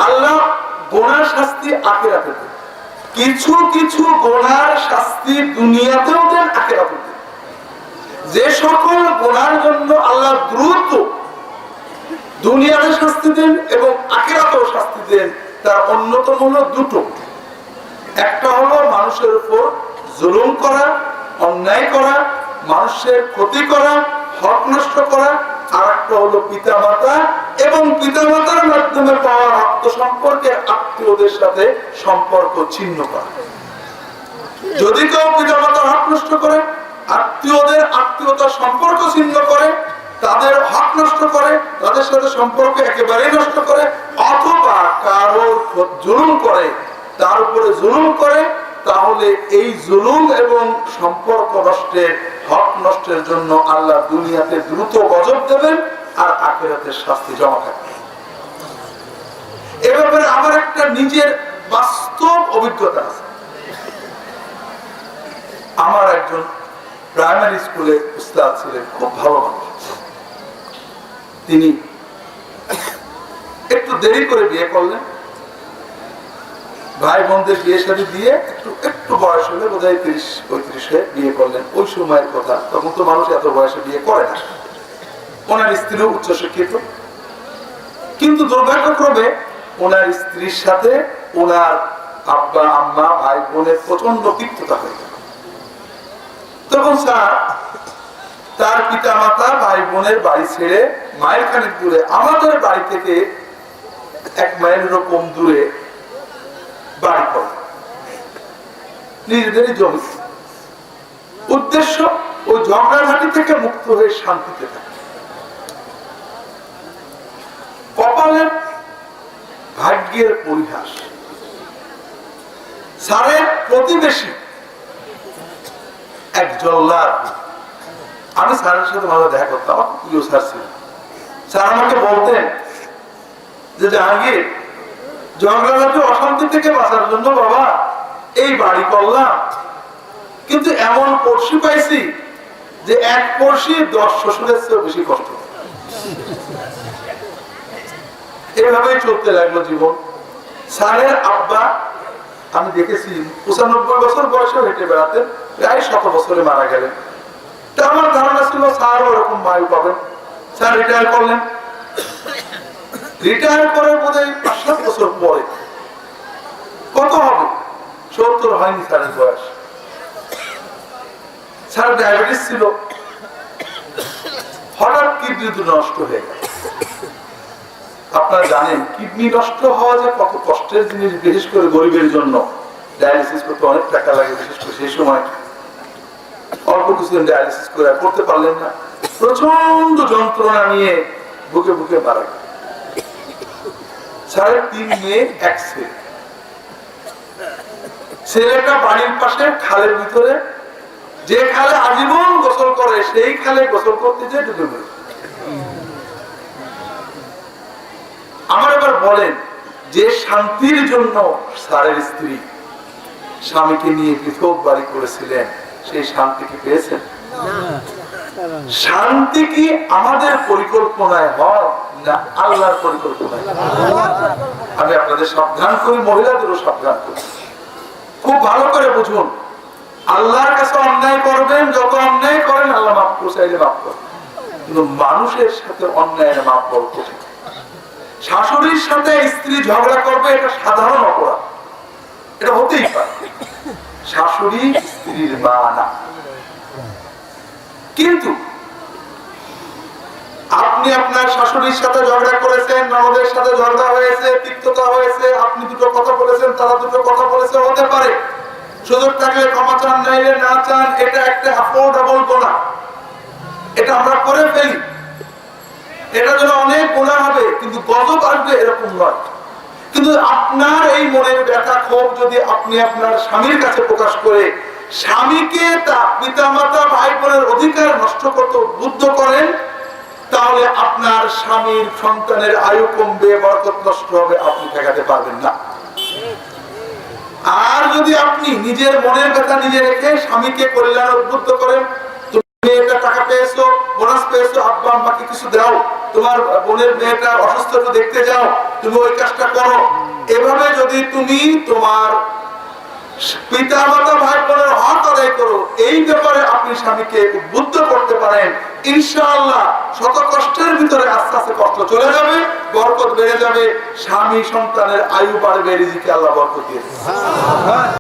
আল্লাহ গুনার শাস্তি আখিরাতে দেন, কিছু কিছু গুনার শাস্তি দুনিয়াতেও দেন, আখিরাতেও দেন। যে সকল গুনার জন্য আল্লাহ দ্রুত দুনিয়াতে শাস্তি দেন এবং আখিরাতেও শাস্তি দেন, তার অন্যতম হলো দুটো। একটা হলো মানুষের উপর জুলুম করা, অন্যায় করা, মানুষের ক্ষতি করা, হক নষ্ট করা। আর একটা হলো পিতামাতা এবং পিতামাতার মাধ্যমে পাওয়া রক্ত সম্পর্কের আত্মীয়দের সাথে সম্পর্ক ছিন্ন করা। যদি কেউ পিতামাতার হক নষ্ট করে, আত্মীয়দের আত্মীয়তার সম্পর্ক ছিন্ন করে, তাদের হক নষ্ট করে, তাদের সাথে সম্পর্ক একেবারেই নষ্ট করে, অথবা কারোর জুলুম করে, তার উপরে জুলুম করে, তাহলে এই জুলুম এবং সম্পর্ক নষ্টের, হক নষ্টের জন্য আল্লাহ দুনিয়াতে দ্রুত গজব দেবেন আর আখিরাতের শাস্তি জমা থাকবে। এ ব্যাপারে আমার একটা নিজের বাস্তব অভিজ্ঞতা আছে। আমার একজন প্রাইমারি স্কুলে উস্তাদ ছিলেন, খুব ভালো মানুষ। তিনি একটু দেরি করে বিয়ে করলেন, ভাই বোনদের বিয়ে শাদী দিয়ে একটু বয়স হলে বোধহয় 30-35 বিয়ে করলেন। ওই সময়ের কথা, তখন তো মানুষ এত বয়সে বিয়ে করে না। ওনার স্ত্রীও উচ্চশিক্ষিত, কিন্তু দুর্ভাগ্যক্রমে ওনার স্ত্রীর সাথে ওনার আব্বা আম্মা ভাই বোনের প্রচন্ড তিক্ততা হয়ে গেল। তখন তার পিতা মাতা ভাই বোনের বাড়ি ছেড়ে মাইল খানিক দূরে, আমাদের বাড়ি থেকে 1 মাইলেরও কম দূরে বাড়ি করে, নিজেদেরই জমি। উদ্দেশ্য ওই ঝগড়াঝাটি থেকে মুক্ত হয়ে শান্তিতে থাকে। কপালের ভাগ্যের পরিহাস, স্যারের প্রতিবেশী এক জল্লাদ। আমি স্যারের সাথে ভালো দেখা করতাম, আমার প্রিয় স্যার ছিল। স্যার আমাকে বলতেন যে জাহাঙ্গীর, ঝগড়াঝাটি অশান্তি থেকে বাঁচার জন্য বাবা এই বাড়ি করলাম, কিন্তু এমন পড়শি পাইছি যে এক পড়শি 10 শ্বশুরের চেয়েও বেশি কষ্ট। এভাবেই চলতে লাগলো জীবন। স্যারের আব্বা আমি দেখেছি 95 বছর বয়সে হেঁটে বেড়াতেন, প্রায় 7 বছরে মারা গেলেন। তা আমার ধারণা ছিল স্যার ওরকম মায়ু পাবেন। স্যার রিটায়ার করলেন, রিটায়ার করার বোধহয় 5-7 বছর পরে, কত হবে 70 হয়নি স্যারের বয়স। স্যার ডায়াবেটিস ছিল, হঠাৎ কিডনি দুটো নষ্ট হয়ে গেল। আপনারা জানেন কিডনি নষ্ট হওয়া যে কত কষ্টের জিনিস, বিশেষ করে গরিবের জন্য। ডায়ালিসিস করতে অনেক টাকা লাগে, বিশেষ করে সেই সময় অল্প কিছুদিন ডায়ালিসিস করতে পারলেন না, প্রচন্ড যন্ত্রণা নিয়ে বুকে বুকে মারা গেল। স্যারের 3 মেয়ে 1 ছেলে। ছেলেটা বাড়ির পাশে খালের ভিতরে, যে খালে আজীবন গোসল করে সেই খালে গোসল করতে যেয়ে ডুবে মরে। আমার এবার বলেন, যে শান্তির জন্য স্যারের স্ত্রী স্বামীকে নিয়ে পৃথক বাড়ি করেছিলেন, সেই শান্তি কি পেয়েছেন? শান্তি কি আমাদের পরিকল্পনায় হয় না আল্লাহর পরিকল্পনায়? আমি আপনাদের সাবধান করি, মহিলাদেরও সাবধান করি, খুব ভালো করে বুঝুন। আল্লাহর কাছে অন্যায় করবেন, যত অন্যায় করেন আল্লাহ মাফ করে চাইলে মাফ করেন, কিন্তু মানুষের সাথে অন্যায় মাফ বড় কঠিন। শাশুড়ির সাথে স্ত্রী ঝগড়া করবে, এটা সাধারণ অপরাধ, এটা হতেই পারে। শাশুড়ি স্ত্রীর মা না। কিন্তু আপনি আপনার শাশুড়ির সাথে ঝগড়া করেছেন, ননদের সাথে ঝগড়া হয়েছে, তিক্ততা হয়েছে, আপনি দুটো কথা বলেছেন, তারা দুটো কথা বলেছে, হতে পারে। সুযোগ থাকলে ক্ষমা চান, নাইলে না চান, এটা একটা অ্যাফোর্ডেবল গুনাহ, এটা আমরা করে ফেলি। এটা যেন অনেক গুনাহ হবে, কিন্তু গজব আসবে এরকম নয়। কিন্তু আপনার এই মনের ব্যথা ক্ষোভ যদি আপনি আপনার স্বামীর কাছে প্রকাশ করে স্বামীকে তার পিতামাতা ভাই বোনের অধিকার নষ্ট করতে উদ্বুদ্ধ করেন, তাহলে আপনার স্বামীর সন্তানের আয়ু কমবে, বরকত নষ্ট হবে, আপনি ঠেকাতে পারবেন না। আর যদি আপনি নিজের মনের ব্যথা নিজে রেখে স্বামীকে কল্যাণে উদ্বুদ্ধ করেন, মেয়েটা টাকা পেয়েছো, বোনাস পেয়েছো, আব্বা আম্মাকে কিছু দাও, তোমার বোনের মেয়েটা অসুস্থ, দেখতে যাও, তুমি ওই কাজটা করো। এভাবে যদি তুমি তোমার পিতা মাতা ভাই বোনের হক আদায় করো, এই ব্যাপারে আপনি স্বামীকে উদ্বুদ্ধ করতে পারেন, ইনশাআল্লাহ শত কষ্টের ভিতরে আস্তে আস্তে কষ্ট চলে যাবে, বরকত বেড়ে যাবে, স্বামী সন্তানের আয়ু বাড়বে, রিজিকে আল্লাহ বরকত দিয়ে দেবে।